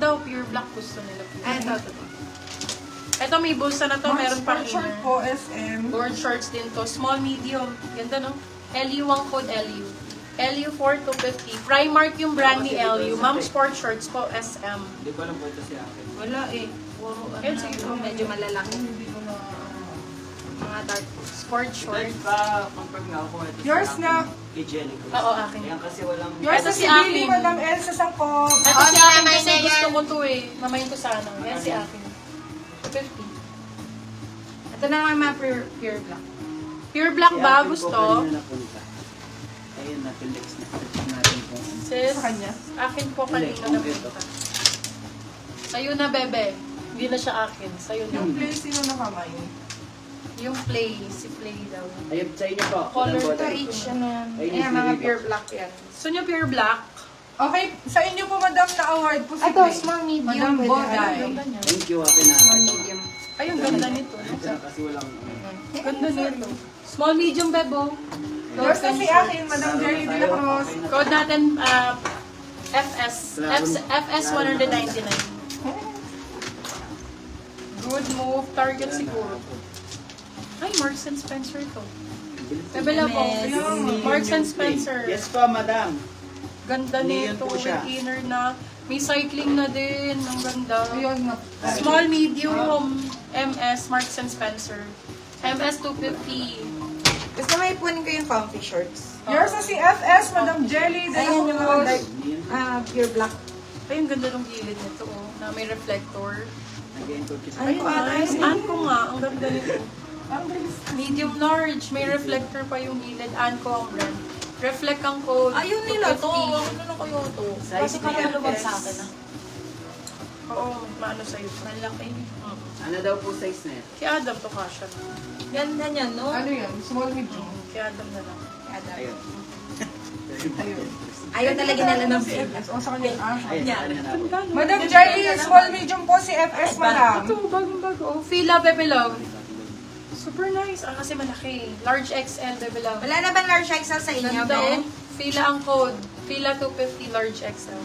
daw, pure black gusto nila. Ito may bulsa na to, meron pang Short inner. po, SM. Board shorts din to. Small, medium. Ganda, no? LU ang code LU. LU 4250. Primark yung brand ni LU. Ma'am sport shorts po, SM. Hindi ko alam po ito si akin. Wala eh. Puro ano Yes, lang, sige. medyo malalaki. Hindi ko na... Mga dark. Sport Dahil shorts. pa, confirm nga ako ito Yours si na. Kay Jenny Cruz. Oo, akin. Ayan kasi walang... Yours Ito na si si Billy, akin. Madam Elsa Sangkop. Ito si akin kasi gusto ko to eh. Mamayin ko sana. Yan si akin. 50. Ito na mga pure black. Pure black Si ba? akin po Gusto? kanina napunta. Ayun na, pinlex na. Natin po. Sis, Sa kanya? akin po kanina na punta. Sa'yo na, bebe. Hindi na siya akin. Sa'yo na. Yung place, sino na kamay? Yung play. Si play daw. Ayun, sa inyo po. Color Walang Ito bother. each ano yan. Ayun, Ayan, mga hindi pure ba? black yan. Gusto nyo pure black? Okay, sa inyo po, Madam, na award po si Ito, Play. small, medium. Madam pwede Boday. rin. Ganda niya. Thank you, akin na. Small, medium. Ay, ang ganda nito. No? Kasi walang... Ganda nito. Small, medium, bebo. Yours na si akin, Madam Jerry de la Cruz. Code natin, FS 199. Good move. Target siguro. Ay, Marks and Spencer to. Bebe Labo. Marks and Spencer. Yes po, madam. Ganda Neon nito. po siya. With inner na. May cycling na din. Ang ganda. Ayun na. Small, medium, MS, Marks and Spencer. MS 250. Gusto mo ipunin ko yung comfy shorts. Yours na si FS, Madam Jelly de la Ayan yung mga dark, Cruz. pure black. Ay, ang ganda ng gilid nito, oh, na may reflector. Again, purchase. Ay, Ay, nice. Anko nga, ang ganda nito. Ang bilis. Medium large, may reflector pa yung gilid. Anko ang brand. Reflect ang code. Ayun nila to. 250. Ano na kayo to? Size Kasi parang BFS. lumag sa akin ah. Oo, maano sa'yo. Malaki. Ano daw po size na yan? Kay Adam to kasha. Ganda niya, no? Ano yan? Small, medium. Kay Adam na lang. Ayun. Ayun. Ayaw talaga nila ng Si feel. FS. O, sa kanya. Ah, Ayun, sa kanya na po. Madam Jelly, small, medium po si FS, Madam. Ito, bagong-bago. Oh, Fila Bebe Love. Super nice. Ah, kasi malaki. Large XL Bebe Love. Wala na ba large XL sa inyo, Ganda, Ben? oh. Fila ang code. Fila 250 large XL.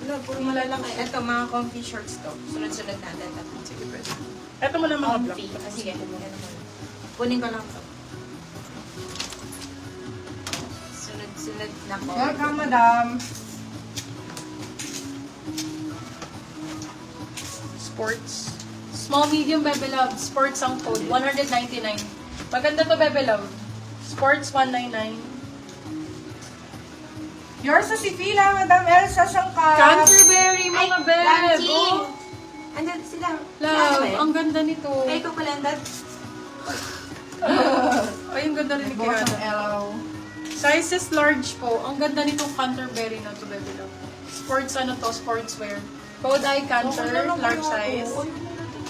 Wala, puro malalaki. Ito, mga comfy shorts to. Sunod-sunod natin. Sige, pwede. Ito mo lang mga black. Comfy. Sige, ano muna. Kunin ko lang to. Sunod-sunod na ko. Welcome, Madam. Sports. Small, medium, Bebe Love. Sports ang code. 199. Maganda to, Bebe Love. Sports, 199. Yours na si Fila, Madam Elsa Sangkop. Canterbury, mga beb. Lanchi! Oh, Andyan sila. love. Ang ganda nito. Ay, ikaw pala, andad. Ay, ang ganda rin ni Bukas ng Kiana. Elaw. Sizes large po. Ang ganda nitong Canterbury na to, Bebe Love. Sports, ano to? Sportswear. Code I Canter, large size.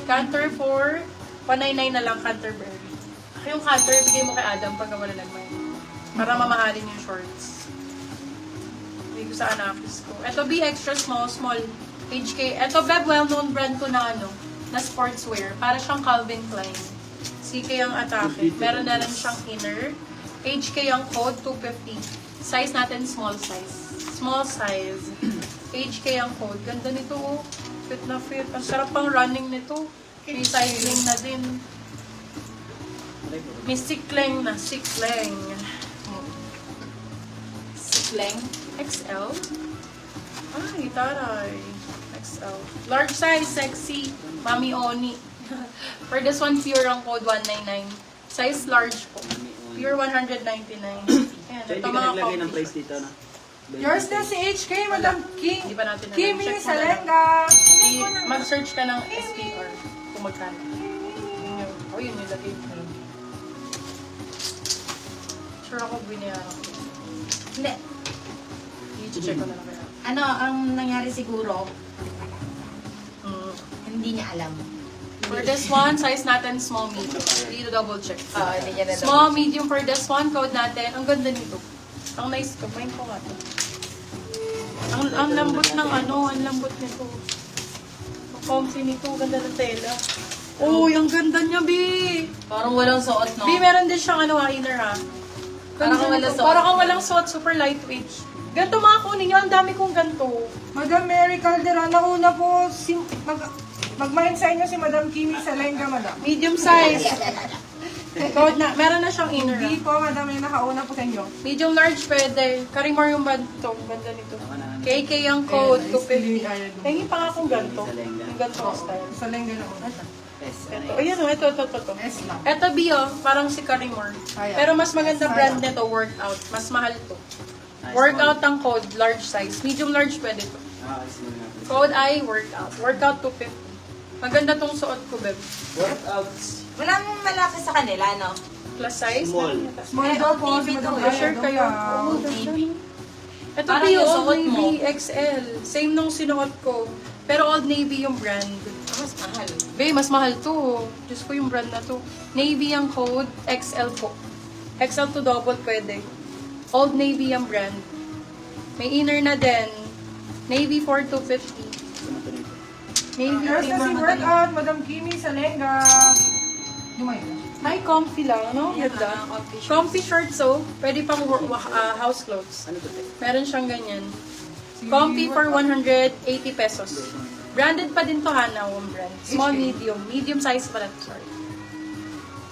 Canter for 199 na lang, Canterbury. Yung Canter, bigay mo kay Adam pag wala nagmay. Para mamahalin yung shorts. Bigay ko sa anakis ko. Ito, be extra small, small. HK. Ito, Beb, well-known brand ko na ano, na sportswear. Para siyang Calvin Klein. CK ang atake. Meron na rin siyang inner. HK ang code, 250. Size natin, small size. Small size. HK ang code. Ganda nito, oh. Fit na fit. Ang sarap pang running nito. May cycling na din. May sikling na. Sikling. Sikling. XL? Ay, taray. XL. Large size, sexy. Mami Oni. For this one, pure ang code 199. Size large po. Pure 199. Ayan, So, ito hindi ka mga naglagay ng coffee price shop. dito, no? Yours na si HK, Madam King. Hindi pa natin alam. Kimi Check mo na lang. Salenga. Mag-search ka ng SPR kung magkano. Yun yung, oh, yun yung lagay ko. Sure ako binayaran ko. Hindi. I-check ko na lang kaya. Ano, ang nangyari siguro, Mm. hindi niya alam. For this one, size natin small medium. Dito double check. Hindi niya na Small medium for this one, code natin. Ang ganda nito. Ang nice ko. Pahin ko nga ito. Ang lambot ng ano, ang lambot nito. Ang comfy nito, ganda ng tela. Oh, ang ganda niya, B! Parang walang suot, no? B, meron din siyang ano, inner ha. Parang Ganda walang nito. suot. Parang kang walang suot, super lightweight. Ganto mga kunin nyo, ang dami kong ganto. Madam Mary Calderon, nauna po magmain sa inyo si Madam Kimi Salenga, Madam. Medium size. Code na, meron na siyang inner. Hindi po, Madam, yung nakauna po sa inyo. Medium large pwede. Karimar yung bando. Ganda nito. Ako na. KK ang code. Ayan, 250. ayan. Tingin pa nga akong ganto. Yung ganto style. Salenga na una. Yes, Ito, ayan o, ito. S lang. Ito Bio, parang si Karimar. Ayan. Pero mas maganda brand nito, workout. Mas mahal to. Workout ang code, large size. Medium large pwede to. Code I, workout. Workout 250. Maganda tong suot ko, Beb. Workouts. Walang malaki sa kanila, no? Plus size. Small. Small daw po si Madam to. Mary. Sure kayo. Navy. Ito Parang Bio, yung Old suot mo. Navy XL. Same nung sinuot ko. Pero Old Navy yung brand. Mas mahal. Babe, mas mahal to. Diyos ko yung brand na to. Navy ang code, XL po. XL to double pwede. Old Navy ang brand. May inner na din. Navy for 250. Navy There's na si trimmer. workout, Madam Kimi Salenga. Lumayo na. Ay, comfy lang, no? Ganda. Comfy shorts, oh. Pwede pang house clothes. Ano to? Meron siyang ganyan. Comfy for 180 pesos. Branded pa din to, Hana, yung brand. Small, medium. Medium size pala. Sorry.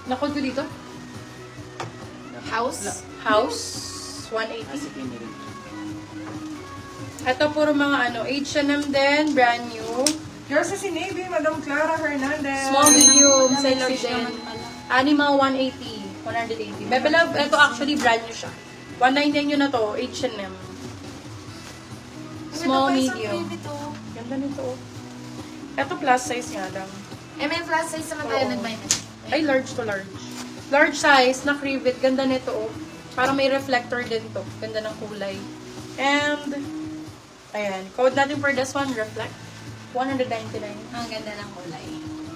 Nakod ko dito? House? House. Ah, 180. si Kenny rin. Ito puro mga ano, H&M din, brand new. There's na si Navy, Madam Clara Hernandez. Small, medium, sexy din. Animal 180. 180. Bebe Love, ito actually brand new siya. 199 yun na to, H&M. Small, medium. Ganda nito. Oh. Ito plus size nga lang. may plus size naman tayo Oo. nag-buy na. Ay, large to large. Large size, na rivet. Ganda nito, oh. Parang may reflector din to. Ganda ng kulay. And, ayan. Code natin for this one, reflect. 199. Ang ganda ng kulay.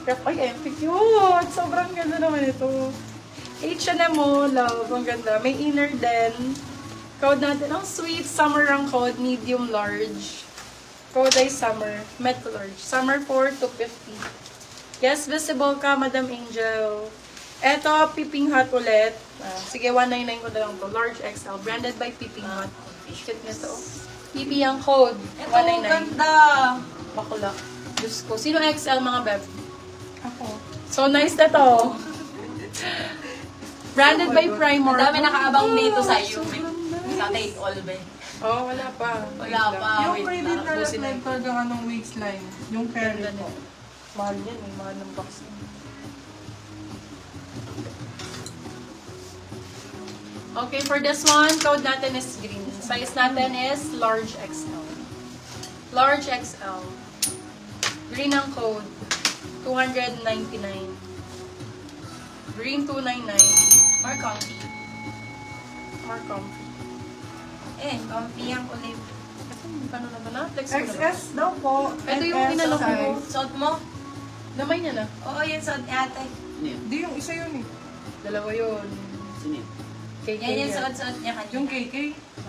Ay, epic cute! Sobrang ganda naman ito. H&M mo, love. Ang ganda. May inner din. Code natin, ang sweet. Summer ang code, medium large. Code ay summer. Met large. Summer 4 to 50. Yes, visible ka, Madam Angel. Eto, Peeping Hot ulit. Sige, 199 ko na lang to. Large XL. Branded by Peeping Hot. Cute nito. PP ang code. Ito, 199. ganda. Bakula. Diyos ko. Sino XL, mga beb? Ako. So nice na to. Branded by Primor. Ang dami nakaabang dito sa'yo. Sa take all, be. Oh, wala pa. Wala pa. Yung wait credit lang. na Busin na. reflector ng anong waistline. Yung carry Ganda po. nito. Mahal yan eh. Mahal ng box niya. Okay, for this one, code natin is green. Size natin is large XL. Large XL. Green ang code. 299. Green 299. More comfy. More comfy. Comfy ang kulay. Paano naman na? Flex ko na ba? XS daw po. Ito yung XS inalok size. mo. Suot mo? Damay niya na. Oo, yun suot ni ate. Ano yun? Di yung isa yun eh. Dalawa yun. Sino yun? KK Yan yung yan. suot-suot niya kanina. Yung KK.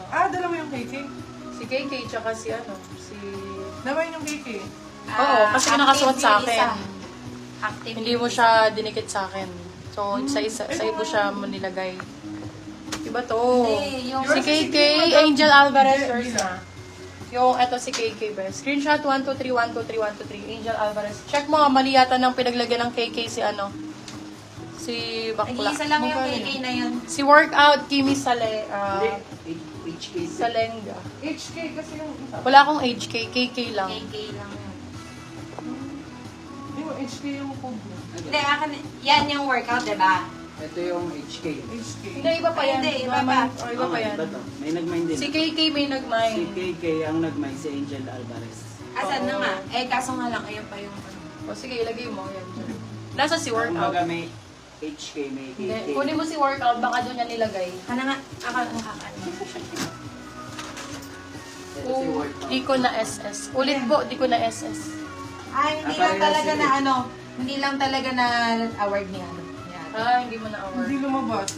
Ah, dalawa yung KK. Si KK tsaka si ano, si... Naman yung KK. Oo, kasi nakasuot sa active yung akin. isa. Active Hindi yung mo isa. siya dinikit sa akin. So, sa ibo siya mo nilagay. Iba to. Hindi, yung- Si KK, Angel Alvarez, yours na. Yung, eto si KK, best. Screenshot 123, 123, 123. Angel Alvarez. Check mo, mali yata ng pinaglagyan ng KK si ano. Si Bakla. Nag-iisa lang yung Magkano KK na yun. Si Workout, Kimi Sale, Hindi. HK. Salenga. HK kasi yung isa. Wala akong HK, KK lang. KK lang yun. Di ba, HK yung code mo? Hindi, akin, yan yung workout, diba? Ito yung HK. HK. Hindi, iba pa yan. Hindi, iba pa. Oh, iba pa yan. Iba to. May nagmine din. Si KK may Si nagmine. KK ang nagmine, si Angel Alvarez. Asan Oo. na nga? Kaso nga lang, ayun pa yung ano. O sige, ilagay mo. Yan. Nasa si Kumbaga Workout. may HK, may Hindi. KK. Kunin mo si Workout, baka doon yan nilagay. Ano nga? Nakakaano. Ito si Workout. Di ko na SS. Ulit po, di ko na SS. Ay, hindi Ah, lang parehas talaga yun na eh. ano. Hindi lang talaga na award ni ano. Yan. Ah, hindi mo na award. Hindi lumabas.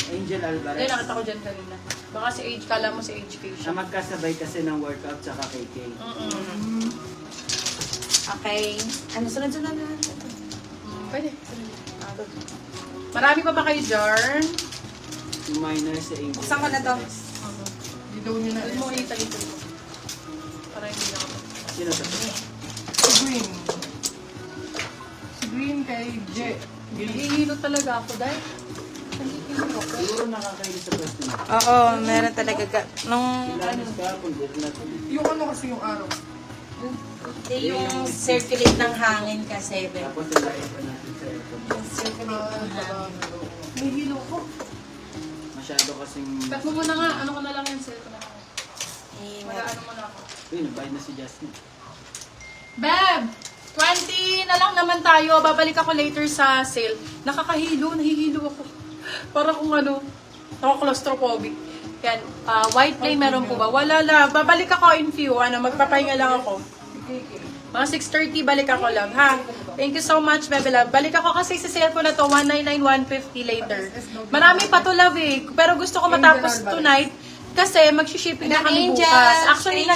Angel Hindi, Alvarez. nakita ko dyan kanina. Baka si H, kala mo si HK siya. Na magkasabay kasi ng workout sa KK. Okay. Ano, sunod-sunod na. Pwede. Ah, doon. Marami pa ba kayo dyan? Yung minor si Angel Buksan ko na to. Alvarez. Dito daw niya na. Alam mo, ita-ito ko. Para hindi na ako. Sino to? Si Green. Si Green kay J. Hihilo talaga ako, dahil. Siguro nakakaili sa pwesto na. Oo, meron talaga. Nung Kailangan ka hapon, dito natin. Yung ano kasi yung araw. yung circulate ng hangin ka, 7. Tapos ilayin pa natin sa aircon. Circulate ng hangin. Hihilo ko. Masyado kasing... Cut mo muna nga. Ano ko na lang yung cellphone na ako. Ingat. Mag-ano muna ako. Uy, nagbayad na si Jasmine. Beb! 20 na lang naman tayo. Babalik ako later sa sale. Nakakahilo. Nahihilo ako. Para kung ano. Claustrophobic. Yan. White play meron po ba? Wala lang. Babalik ako in few. Ano, magpapahinga lang ako. Mga 6:30 balik ako, love, ha? Thank you so much, Bebe Love. Balik ako kasi sa sale ko na to, 199, 150 later. Marami pa to, love, eh. Pero gusto ko matapos tonight kasi mag-shipping na kami bukas. Actually,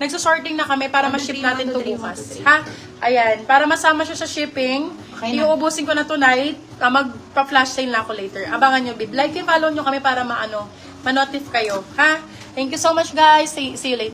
nagsusorting na kami para ma-ship natin to bukas. Ha? Ayan. Para masama siya sa shipping, iuubusin ko na tonight. Magpa-flash sale na ako later. Abangan nyo, babe. Like and follow nyo kami para ma-notif kayo. Ha? Thank you so much, guys. See you later.